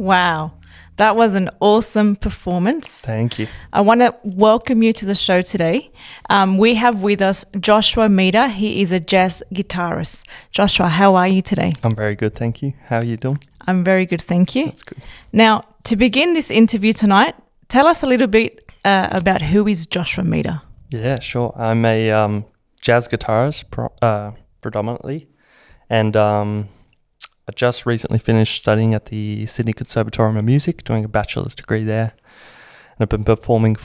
Wow. That was an awesome performance. Thank you. I want to welcome you to the show today. We have with us Joshua Meader. He is a jazz guitarist. Joshua, how are you today? I'm very good, thank you. How are you doing? I'm very good, thank you. That's good. Now, to begin this interview tonight, tell us a little bit about who is Joshua Meader. Yeah, sure. I'm a jazz guitarist predominantly, and I just recently finished studying at the Sydney Conservatorium of Music, doing a bachelor's degree there. And I've been performing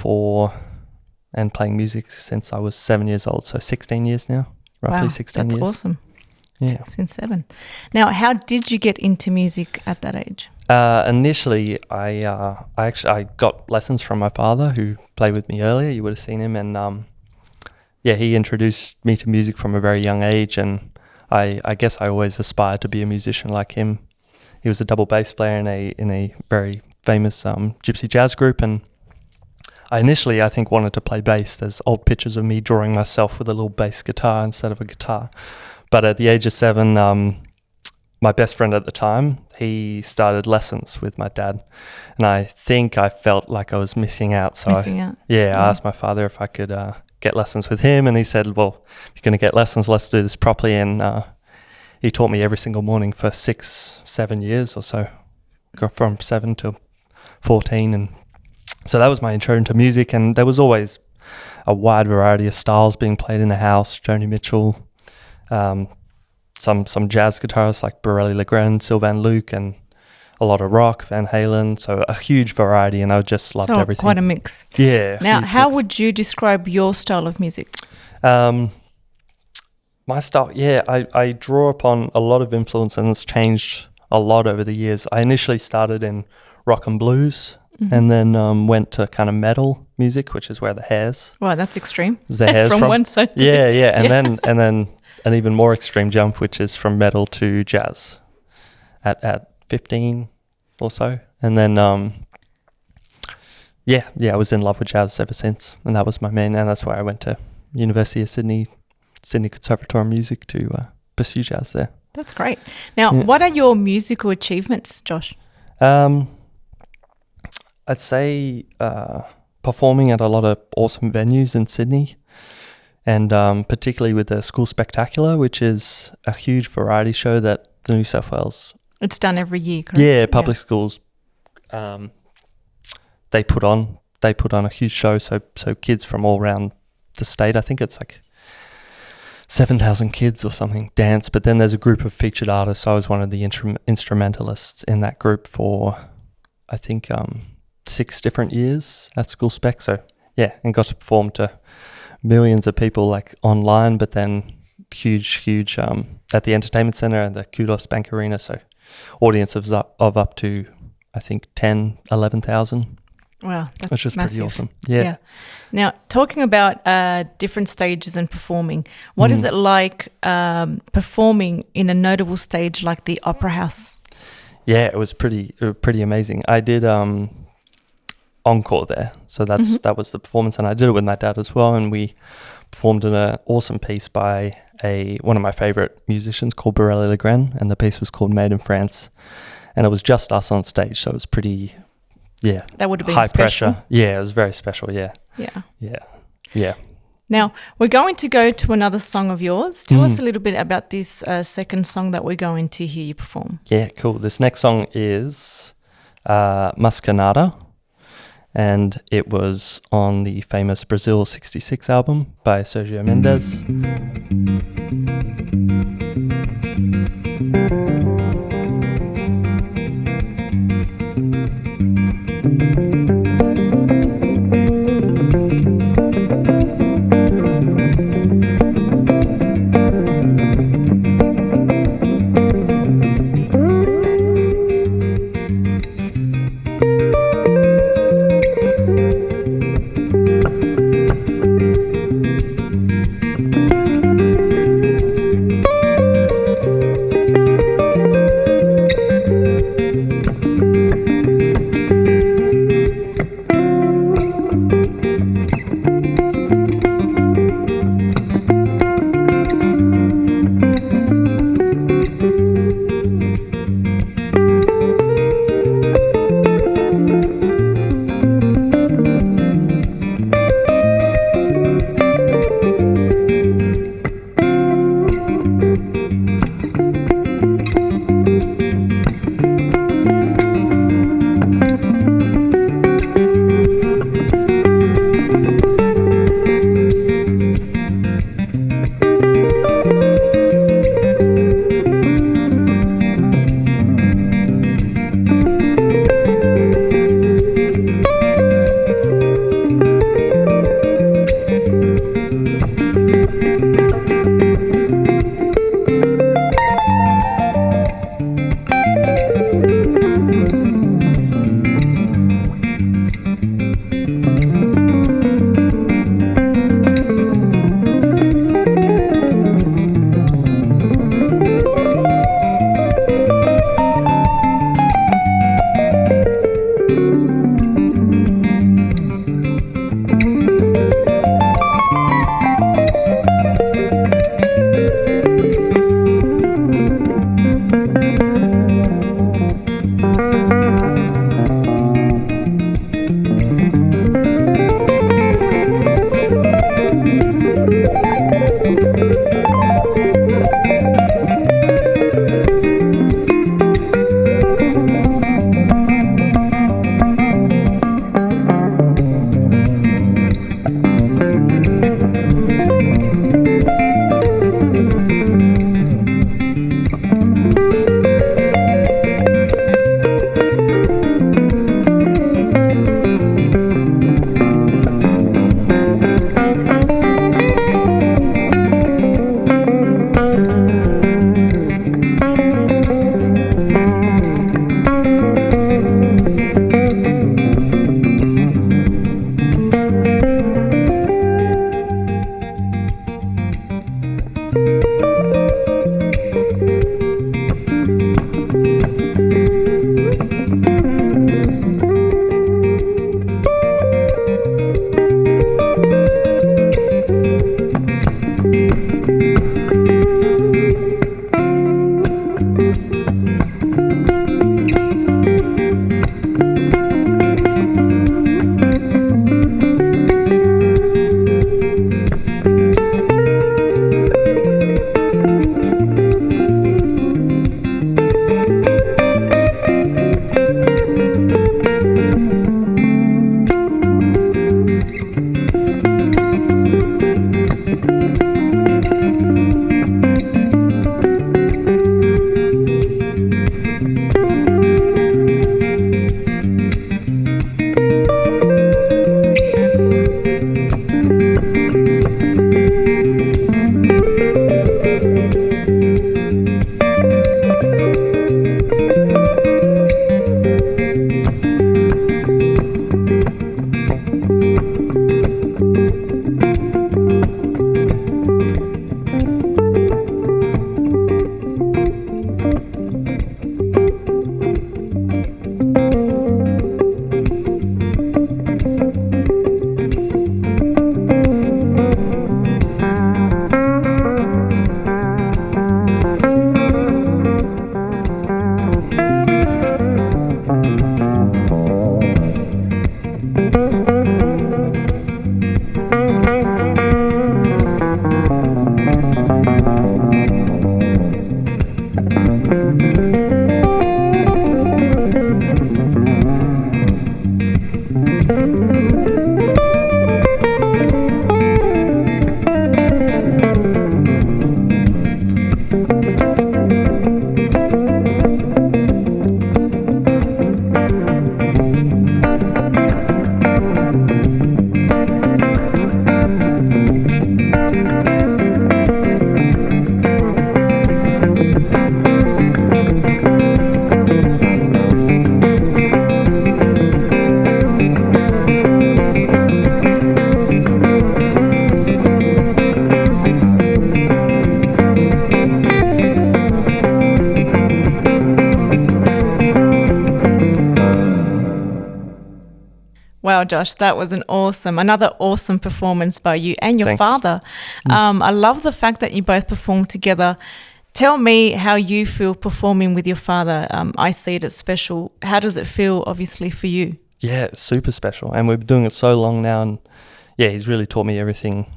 and playing music since I was 7 years old, so 16 years now, roughly 16 years. That's awesome. Yeah. Since 7. Now, how did you get into music at that age? Initially, I got lessons from my father, who played with me earlier. You would have seen him, and he introduced me to music from a very young age, and I guess I always aspired to be a musician like him. He was a double bass player in a very famous gypsy jazz group, and I initially, I think, wanted to play bass. There's old pictures of me drawing myself with a little bass guitar instead of a guitar. But at the age of 7, my best friend at the time, he started lessons with my dad, and I think I felt like I was missing out. So I asked my father if I could get lessons with him, and he said, well, if you're going to get lessons, let's do this properly. And he taught me every single morning for 6-7 years or so, from 7 to 14. And so that was my intro into music, and there was always a wide variety of styles being played in the house. Joni Mitchell, some jazz guitarists like Borelli Legrand, Sylvan Luke, and a lot of rock, Van Halen, so a huge variety, and I just loved everything. Quite a mix. Yeah. Now, how would you describe your style of music? My style, I draw upon a lot of influence, and it's changed a lot over the years. I initially started in rock and blues, and then went to kind of metal music, which is where the hairs. Wow, that's extreme. The hairs from one side. And then an even more extreme jump, which is from metal to jazz at 15 or so. And then I was in love with jazz ever since, and that was my main, and that's why I went to University of Sydney Conservatorium of Music to pursue jazz there. That's great. Now, what are your musical achievements, Josh? I'd say performing at a lot of awesome venues in Sydney, and particularly with the School Spectacular, which is a huge variety show that the New South Wales... It's done every year, correct? Yeah, public schools, they put on a huge show, so kids from all around the state, I think it's like 7,000 kids or something, dance. But then there's a group of featured artists. I was one of the instrumentalists in that group for, I think, 6 different years at School Spec. So yeah, and got to perform to millions of people like online, but then huge at the entertainment centre and the Kudos Bank Arena. So audiences of up to, I think, 11,000. Wow, that's which is massive. pretty awesome. Yeah. Now, talking about different stages and performing, what is it like performing in a notable stage like the Opera House? Yeah, it was pretty amazing. I did encore there, so that was the performance, and I did it with my dad as well, and we performed in an awesome piece by one of my favorite musicians called Borelli Legrand, and the piece was called Made in France, and it was just us on stage, so it was pretty, that would have been high special. Pressure. Yeah, it was very special. Yeah. Now we're going to go to another song of yours. Tell us a little bit about this second song that we're going to hear you perform. Yeah, cool. This next song is Mascanada, and it was on the famous Brazil 66 album by Sergio Mendes. Josh. That was another awesome performance by you and your Thanks. father. I love the fact that you both performed together. Tell me how you feel performing with your father. I see it as special. How does it feel, obviously, for you? Yeah, it's super special. And we've been doing it so long now. And yeah, he's really taught me everything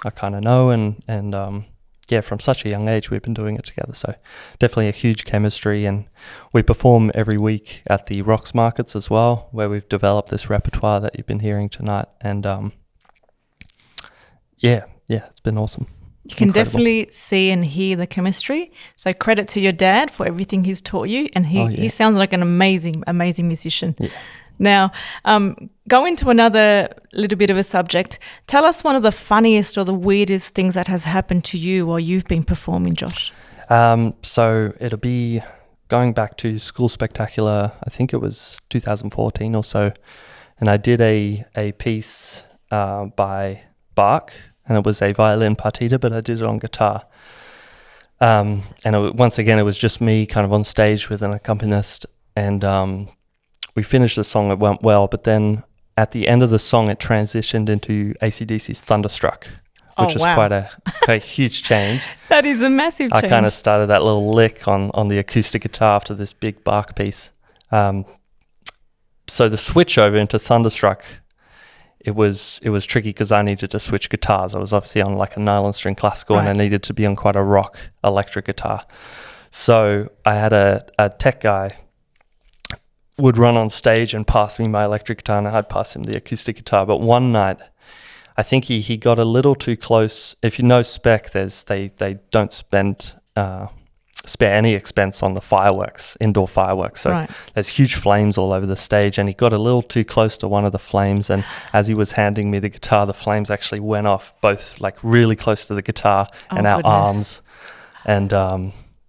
I kind of know. And yeah, from such a young age, we've been doing it together. So definitely a huge chemistry. And we perform every week at the Rocks Markets as well, where we've developed this repertoire that you've been hearing tonight. And yeah, it's been awesome. You can definitely see and hear the chemistry. So credit to your dad for everything he's taught you. And he sounds like an amazing, amazing musician. Yeah. Now, go into another little bit of a subject. Tell us one of the funniest or the weirdest things that has happened to you while you've been performing, Josh. So it'll be going back to School Spectacular, I think it was 2014 or so. And I did a piece by Bach, and it was a violin partita, but I did it on guitar. And once again, it was just me kind of on stage with an accompanist. And we finished the song, it went well, but then at the end of the song, it transitioned into AC/DC's Thunderstruck, which is quite a huge change. That is a massive change. I kind of started that little lick on the acoustic guitar after this big Bach piece. So the switch over into Thunderstruck, it was tricky because I needed to switch guitars. I was obviously on like a nylon string classical, right, and I needed to be on quite a rock electric guitar. So I had a tech guy would run on stage and pass me my electric guitar, and I'd pass him the acoustic guitar. But one night, I think he got a little too close. If you know Spec, they don't spare any expense on the fireworks, indoor fireworks. So right, there's huge flames all over the stage, and he got a little too close to one of the flames. And as he was handing me the guitar, the flames actually went off, both like really close to the guitar and our arms. And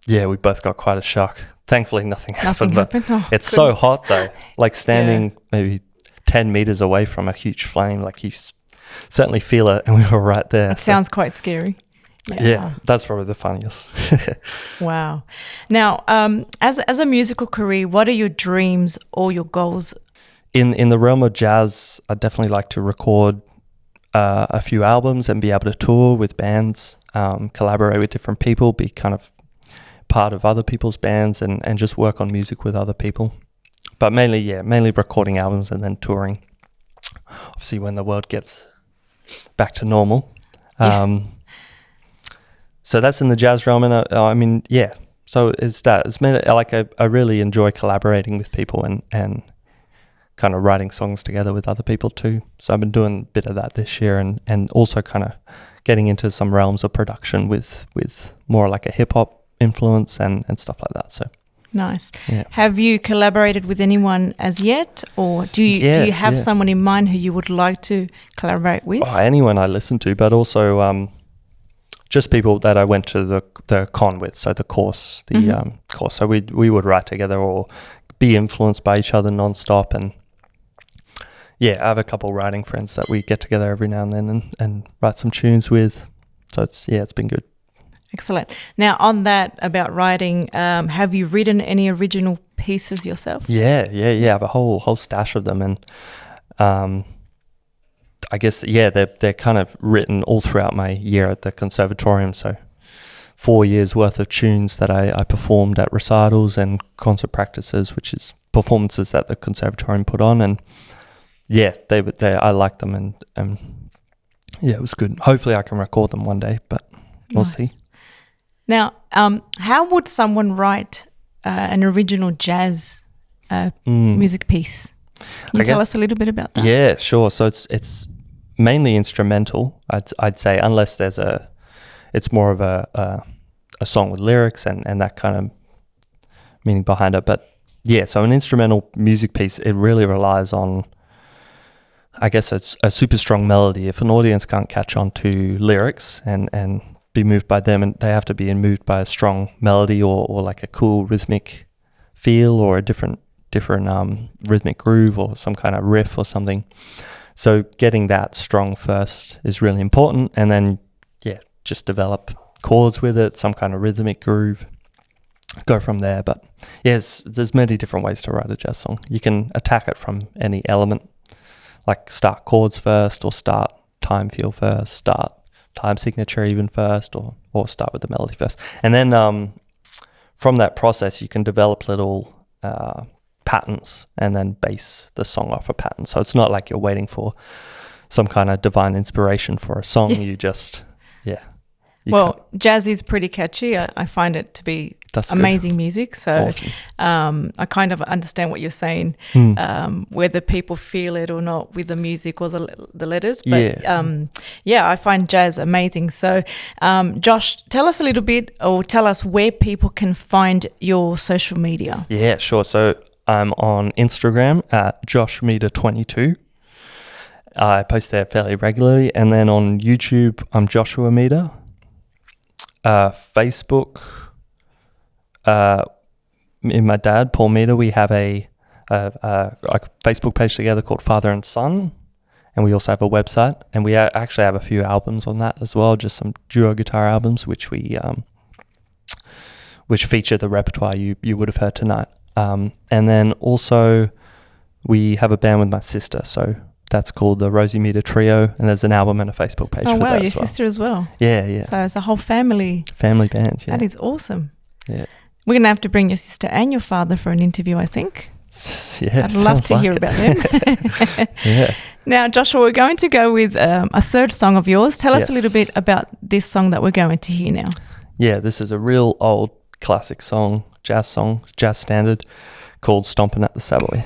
yeah, we both got quite a shock. Thankfully, nothing happened. But it's so hot though, like standing maybe 10 meters away from a huge flame, like you certainly feel it, and we were right there. It sounds quite scary. Yeah, that's probably the funniest. Wow. Now, as a musical career, what are your dreams or your goals? In the realm of jazz, I'd definitely like to record a few albums and be able to tour with bands, collaborate with different people, be kind of part of other people's bands, and just work on music with other people. But mainly recording albums and then touring. Obviously, when the world gets back to normal. Yeah. So that's in the jazz realm, and I mean, yeah. So it's that. It's mainly, like I really enjoy collaborating with people and kind of writing songs together with other people too. So I've been doing a bit of that this year, and also kind of getting into some realms of production with more like a hip hop influence and stuff like that. So nice. Yeah. Have you collaborated with anyone as yet, or do you have someone in mind who you would like to collaborate with? Anyone I listen to, but also just people that I went to the con with, so the course, course. So we would write together or be influenced by each other nonstop. And yeah, I have a couple writing friends that we get together every now and then and write some tunes with. So it's been good. Excellent. Now, on that about writing, have you written any original pieces yourself? Yeah. I have a whole stash of them, and I guess they're kind of written all throughout my year at the conservatorium. So 4 years worth of tunes that I performed at recitals and concert practices, which is performances that the conservatorium put on, and yeah, I liked them, and yeah, it was good. Hopefully, I can record them one day, but we'll see. Now, how would someone write an original jazz music piece? Can you tell us a little bit about that? Yeah, sure. So it's mainly instrumental, I'd say, unless it's more of a song with lyrics and that kind of meaning behind it. But yeah, so an instrumental music piece, it really relies on, I guess, a super strong melody. If an audience can't catch on to lyrics and be moved by them, and they have to be moved by a strong melody or like a cool rhythmic feel or a different rhythmic groove or some kind of riff or something. So getting that strong first is really important, and then just develop chords with it, some kind of rhythmic groove, go from there. But yes, there's many different ways to write a jazz song. You can attack it from any element, like start chords first, or start time feel first, start time signature even first, or start with the melody first. And then from that process, you can develop little patterns and then base the song off a pattern. So it's not like you're waiting for some kind of divine inspiration for a song. You just, jazz is pretty catchy. I find it to be amazing music. So awesome. I kind of understand what you're saying, whether people feel it or not with the music or the letters. But I find jazz amazing. So Josh, tell us a little bit, or tell us where people can find your social media. Yeah, sure. So I'm on Instagram at joshmeader22. I post there fairly regularly. And then on YouTube, I'm Joshua Meader. Facebook, me and my dad, Paul Meader, we have a Facebook page together called Father and Son, and we also have a website, and we actually have a few albums on that as well, just some duo guitar albums which feature the repertoire you would have heard tonight. And then also we have a band with my sister, so that's called the Rosie Meader Trio, and there's an album and a Facebook page for that as well. Oh wow, your sister as well. Yeah. So it's a whole family band, yeah. That is awesome. Yeah. We're going to have to bring your sister and your father for an interview, I think. Yeah, I'd love to hear about them. Yeah. Now, Joshua, we're going to go with a third song of yours. Tell us a little bit about this song that we're going to hear now. Yeah, this is a real old classic song, jazz standard, called Stompin' at the Savoy.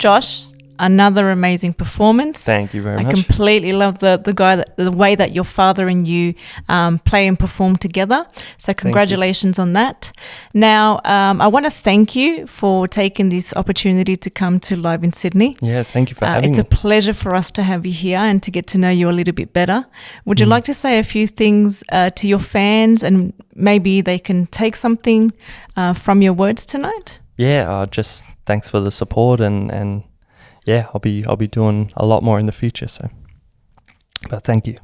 Josh, another amazing performance. Thank you very I much. completely love the way that your father and you play and perform together. So congratulations on that. Now, I want to thank you for taking this opportunity to come to Live in Sydney. Yeah, thank you for having It's me. a pleasure for us to have you here and to get to know you a little bit better. Would you like to say a few things to your fans, and maybe they can take something from your words tonight? Yeah, just thanks for the support, and yeah, I'll be doing a lot more in the future. So, but thank you.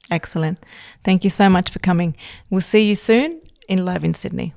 Excellent. Thank you so much for coming. We'll see you soon in Live in Sydney.